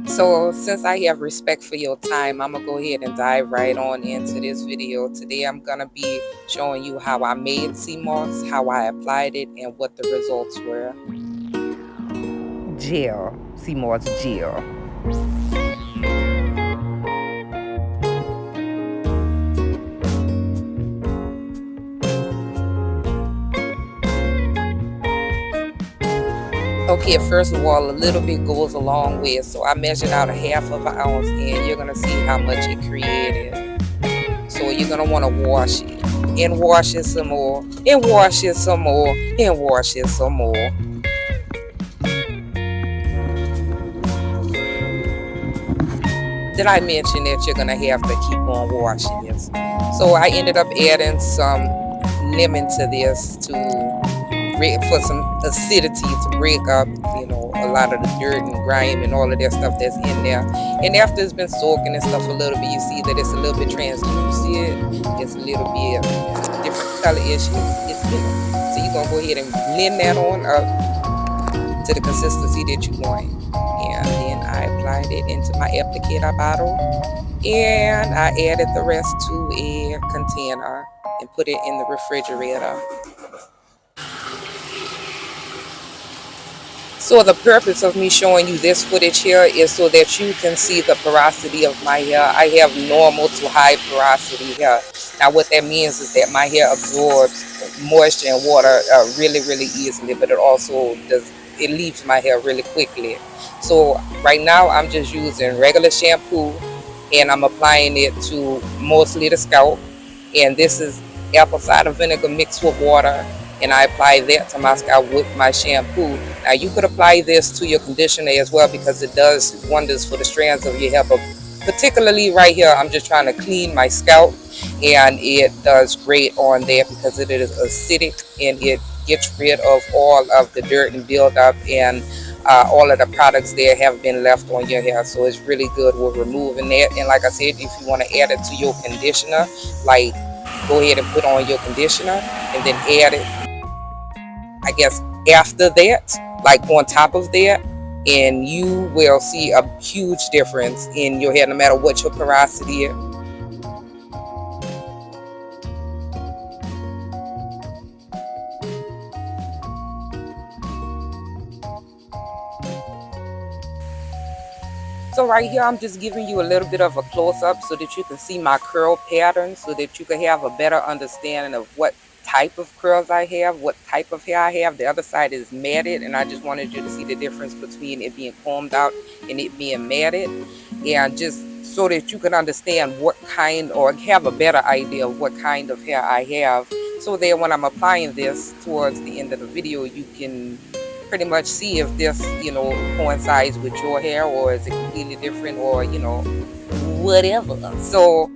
So since I have respect for your time, I'm gonna go ahead and dive right on into this video. Today I'm gonna be showing you how I made Seamoss, how I applied it, and what the results were. Gel, Seamoss gel. Okay, first of all, a little bit goes a long way. So I measured out a half of an ounce, and you're gonna see how much it created. So you're gonna want to wash it and wash it some more and wash it some more and wash it some more. Did I mention that you're gonna have to keep on washing this? So I ended up adding some lemon to this for some acidity to break up, a lot of the dirt and grime and all of that stuff that's in there. And after it's been soaking and stuff a little bit, you see that it's a little bit translucent. It's a little bit different color issues. So you're gonna go ahead and blend that on up to the consistency that you want. And then I applied it into my applicator bottle, and I added the rest to a container and put it in the refrigerator. So the purpose of me showing you this footage here is so that you can see the porosity of my hair. I have normal to high porosity hair. Now what that means is that my hair absorbs moisture and water really, really easily, but it leaves my hair really quickly. So right now I'm just using regular shampoo, and I'm applying it to mostly the scalp. And this is apple cider vinegar mixed with water, and I apply that to my scalp with my shampoo. Now you could apply this to your conditioner as well, because it does wonders for the strands of your hair, but particularly right here I'm just trying to clean my scalp, and it does great on there because it is acidic and it gets rid of all of the dirt and buildup and all of the products there have been left on your hair. So it's really good with removing that. And like I said, if you want to add it to your conditioner, like go ahead and put on your conditioner and then add it, I guess, after that, like on top of that, and you will see a huge difference in your hair no matter what your porosity is. So right here, I'm just giving you a little bit of a close-up so that you can see my curl pattern, so that you can have a better understanding of what type of curls I have, what type of hair I have. The other side is matted, and I just wanted you to see the difference between it being combed out and it being matted, and just so that you can understand what kind, or have a better idea of what kind of hair I have, so that when I'm applying this towards the end of the video, you can pretty much see if this, coincides with your hair, or is it completely different, or, whatever. So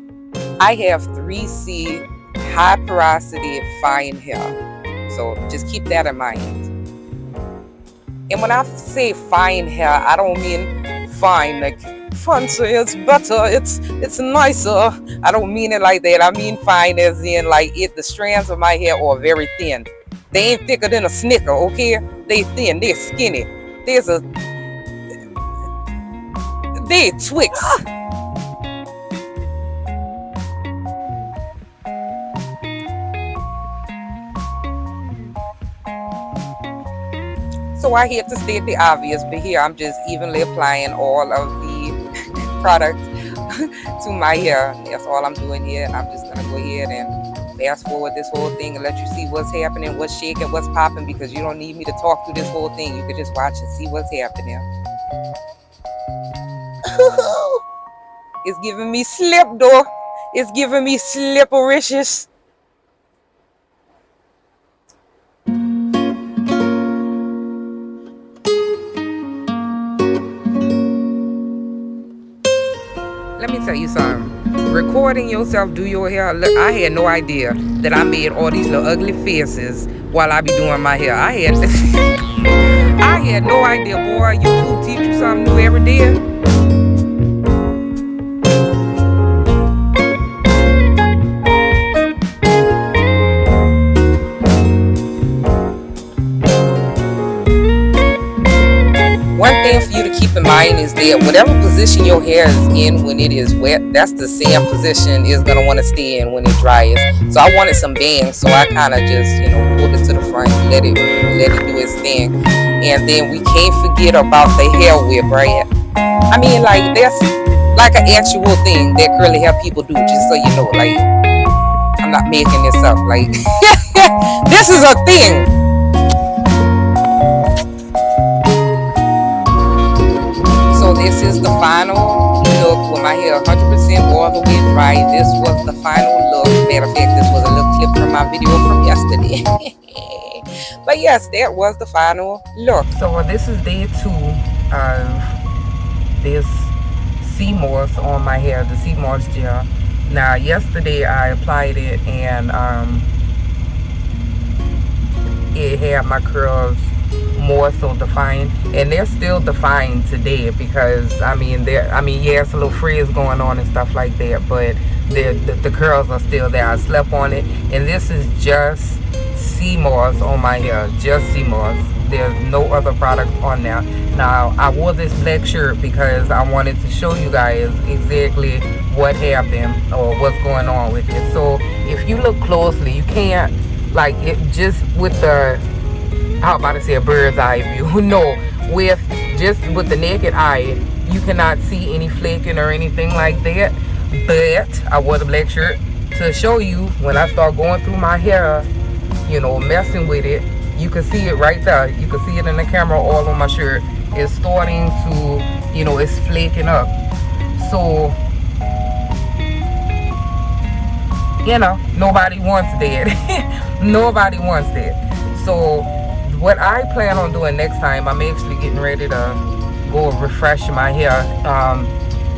I have 3C high porosity fine hair. So just keep that in mind. And when I say fine hair, I don't mean fine like fancy, it's better, it's nicer. I don't mean it like that. I mean fine as in like the strands of my hair are very thin. They ain't thicker than a Snicker, okay? They thin, they're skinny. They Twix. So I hate to state the obvious, but here I'm just evenly applying all of the product to my hair. That's all I'm doing here. I'm just gonna go ahead and fast forward this whole thing and let you see what's happening, what's shaking, what's popping, because you don't need me to talk through this whole thing. You can just watch and see what's happening. It's giving me slip though. It's giving me slippericious. Let me tell you something. Recording yourself do your hair, look, I had no idea that I made all these little ugly faces while I be doing my hair. I had no idea, boy. YouTube teach you something new every day. One thing for you to keep in mind point is that whatever position your hair is in when it is wet, that's the same position it's gonna want to stay in when it dries. So I wanted some bangs, so I kind of just, you know, pulled it to the front, let it do its thing. And then we can't forget about the hair whip, right? I mean, like, that's like an actual thing that curly hair people do, just so you know. Like, I'm not making this up. Like, this is a thing. So this is the final look with my hair 100% all the way dry. This was the final look. Matter of fact, this was a little clip from my video from yesterday. But yes, that was the final look. So this is day 2 of this Seamoss on my hair, the Seamoss gel. Now yesterday I applied it and it had my curls more so defined, and they're still defined today because I mean yeah, it's a little frizz going on and stuff like that, but the curls are still there. I slept on it, and this is just Seamoss on my hair, just Seamoss. There's no other product on there. Now I wore this black shirt because I wanted to show you guys exactly what happened or what's going on with it. So if you look closely, you can't, like, it just with the, how about to say a bird's eye view, no, with just with the naked eye you cannot see any flaking or anything like that. But I wore the black shirt to show you when I start going through my hair, you know, messing with it. You can see it right there. You can see it in the camera all on my shirt. It's starting to, you know, it's flaking up. So, you know, nobody wants that. Nobody wants that. So what I plan on doing next time, I'm actually getting ready to go refresh my hair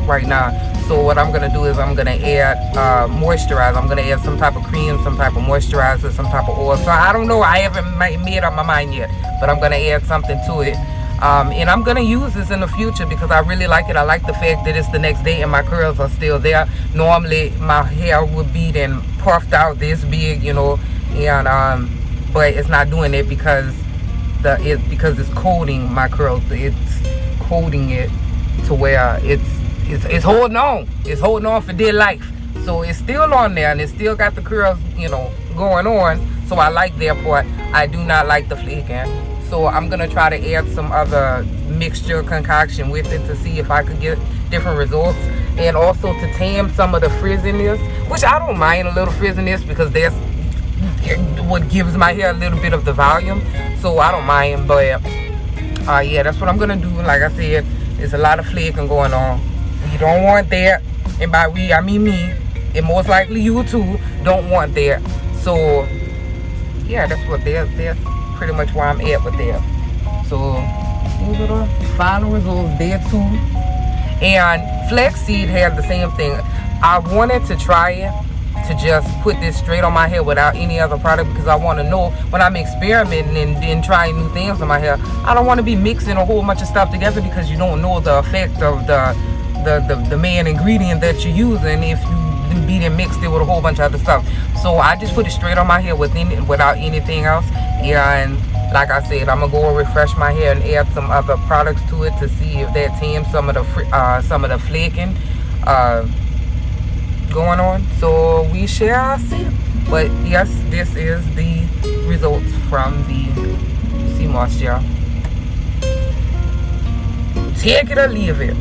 right now. So what I'm gonna do is I'm gonna add moisturizer. I'm gonna add some type of cream, some type of moisturizer, some type of oil. So I don't know, I haven't made up my mind yet, but I'm gonna add something to it. And I'm gonna use this in the future because I really like it. I like the fact that it's the next day and my curls are still there. Normally my hair would be then puffed out this big, you know, and but it's not doing it because it's coating my curls. It's coating it to where it's holding on. It's holding on for dear life. So it's still on there and it's still got the curls, you know, going on. So I like that part. I do not like the flaking. So I'm gonna try to add some other mixture concoction with it to see if I could get different results, and also to tame some of the frizziness, which I don't mind a little frizziness because that's what gives my hair a little bit of the volume. So I don't mind, but yeah, that's what I'm gonna do. Like I said, there's a lot of flaking going on. We don't want that, and by we I mean me, and most likely you too don't want that. So yeah, that's pretty much where I'm at with that. So these are the final results there too. And flaxseed had the same thing. I wanted to try it to just put this straight on my hair without any other product because I want to know when I'm experimenting and trying new things on my hair, I don't want to be mixing a whole bunch of stuff together because you don't know the effect of the main ingredient that you're using if you beat and mixed it with a whole bunch of other stuff. So I just put it straight on my hair without anything else. And like I said, I'm gonna go and refresh my hair and add some other products to it to see if that tames some of the flaking going on. So we shall see. But yes, this is the results from the Seamoss gel. Take it or leave it.